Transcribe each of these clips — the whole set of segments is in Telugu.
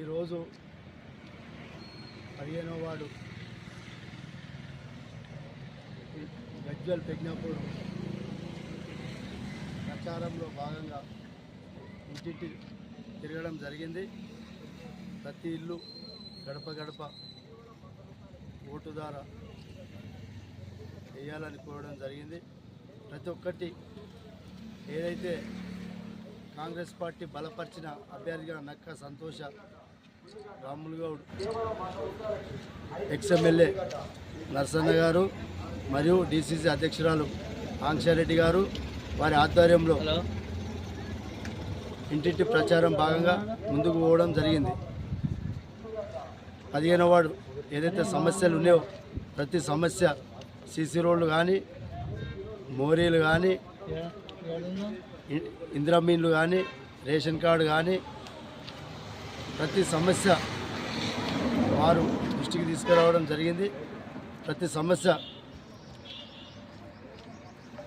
ఈరోజు 15వ వార్డు గజ్వేల్ పెగ్నాపూర్ ప్రచారంలో భాగంగా ఇంటింటి తిరగడం జరిగింది. ప్రతి ఇల్లు గడప గడప ఓటు ద్వారా వేయాలని కోరడం జరిగింది. ప్రతి ఒక్కటి ఏదైతే కాంగ్రెస్ పార్టీ బలపరిచిన అభ్యర్థిగా నక్క సంతోష రాములు గౌడ్, ఎక్స్ఎమ్మెల్యే నరసన్న గారు మరియు డిసిసి అధ్యక్షురాలు ఆంక్షారెడ్డి గారు వారి ఆధ్వర్యంలో ఇంటింటి ప్రచారం భాగంగా ముందుకు పోవడం జరిగింది. 15వ వార్డు ఏదైతే సమస్యలు ఉన్నాయో ప్రతి సమస్య సీసీ రోడ్లు కానీ, మోరీలు కానీ, ఇందిరమ్మీన్లు కానీ, రేషన్ కార్డు కానీ ప్రతి సమస్య వారు దృష్టికి తీసుకురావడం జరిగింది. ప్రతి సమస్య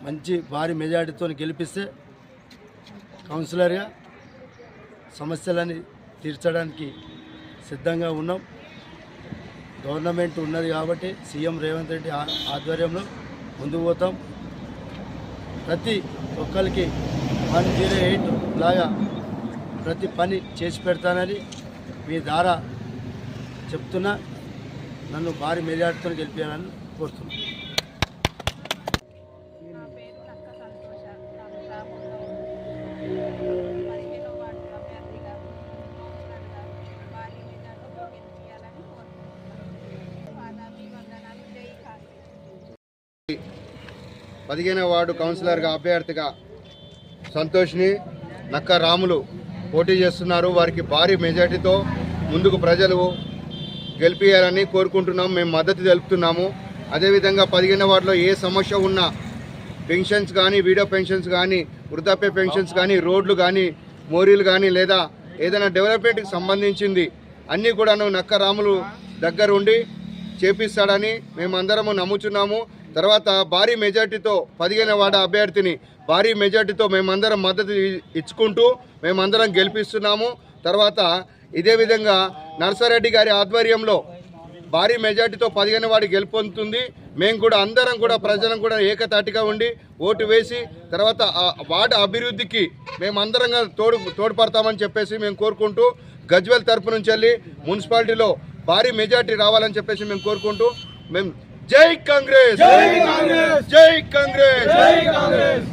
మంచి భారీ మెజార్టీతో గెలిపిస్తే కౌన్సిలర్గా సమస్యలని తీర్చడానికి సిద్ధంగా ఉన్నాం. గవర్నమెంట్ ఉన్నది కాబట్టి సీఎం రేవంత్ రెడ్డి ఆధ్వర్యంలో ముందుకు పోతాం. ప్రతి ఒక్కరికి 108 లాగా ప్రతి పని చేసి పెడతానని మీ ద్వారా చెప్తున్నా. నన్ను భారీ మెజార్టీతో గెలిపించాలని కోరుతున్నాను. పదిహేనవ వార్డు కౌన్సిలర్గా అభ్యర్థిగా సంతోష్ని నక్క రాములు పోటీ చేస్తున్నారు. వారికి భారీ మెజార్టీతో ముందుకు ప్రజలు గెలిపియాలని కోరుకుంటున్నాం. మేము మద్దతు తెలుపుతున్నాము. అదేవిధంగా 15వ వార్డులో ఏ సమస్య ఉన్నా పెన్షన్స్ కానీ, వీడియో పెన్షన్స్ కానీ, వృద్ధాప్య పెన్షన్స్ కానీ, రోడ్లు కానీ, మోరీలు కానీ లేదా ఏదైనా డెవలప్మెంట్కి సంబంధించింది అన్నీ కూడా నక్క రాములు దగ్గర ఉండి చేపిస్తాడని మేమందరము నమ్ముచున్నాము. తర్వాత భారీ మెజార్టీతో 15వ వార్డు అభ్యర్థిని భారీ మెజార్టీతో మేమందరం మద్దతు ఇచ్చుకుంటూ మేమందరం గెలిపిస్తున్నాము. తర్వాత ఇదే విధంగా నర్సారెడ్డి గారి ఆధ్వర్యంలో భారీ మెజార్టీతో 15వ వార్డు గెలుపొందుతుంది. మేము కూడా అందరం కూడా ప్రజలను కూడా ఏకతాటిగా ఉండి ఓటు వేసి తర్వాత వార్డు అభివృద్ధికి మేమందరం తోడ్పడతామని చెప్పేసి మేము కోరుకుంటూ గజ్వేల్ తరపు నుంచి వెళ్ళి మున్సిపాలిటీలో భారీ మెజార్టీ రావాలని చెప్పేసి మేము కోరుకుంటూ మేము జై కాంగ్రెస్, జై కాంగ్రెస్, జై కాంగ్రెస్, జై కాంగ్రెస్.